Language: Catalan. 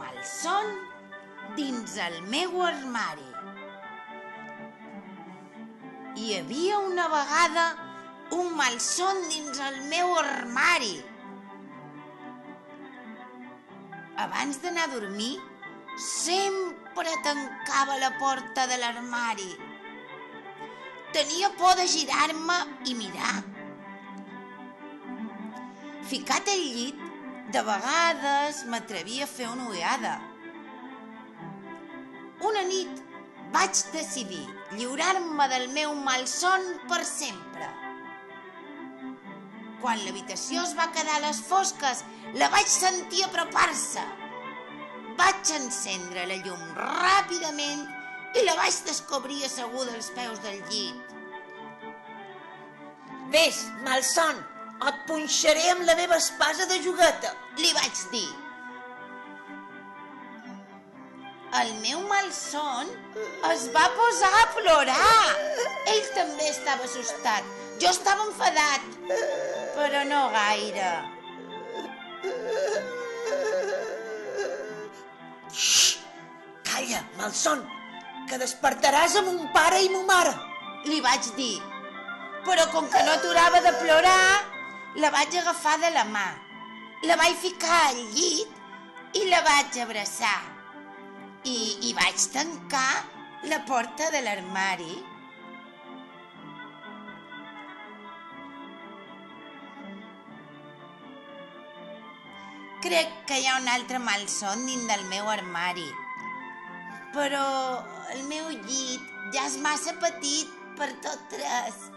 malson dins el meu armari. Hi havia una vegada un malson dins el meu armari. Abans d'anar a dormir, sempre tancava la porta de l'armari. Tenia por de girar-me i mirar. Ficat al llit, de vegades m'atrevia a fer una ullada. Una nit vaig decidir lliurar-me del meu malson per sempre. Quan l'habitació es va quedar a les fosques, la vaig sentir apropar-se. Vaig encendre la llum ràpidament i la vaig descobrir asseguda als peus del llit. Ves, malson, et punxaré amb la meva espasa de jogueta, li vaig dir. El meu malson es va posar a plorar. Ell també estava assustat. Jo estava enfadat, però no gaire. Xxxt! Calla, malson, que despertaràs a mon pare i mon mare, li vaig dir. Però com que no aturava de plorar, la vaig agafar de la mà. La vaig ficar al llit i la vaig abraçar. I vaig tancar la porta de l'armari. Crec que hi ha un altre malson dins del meu armari. Però el meu llit ja és massa petit per tot tres.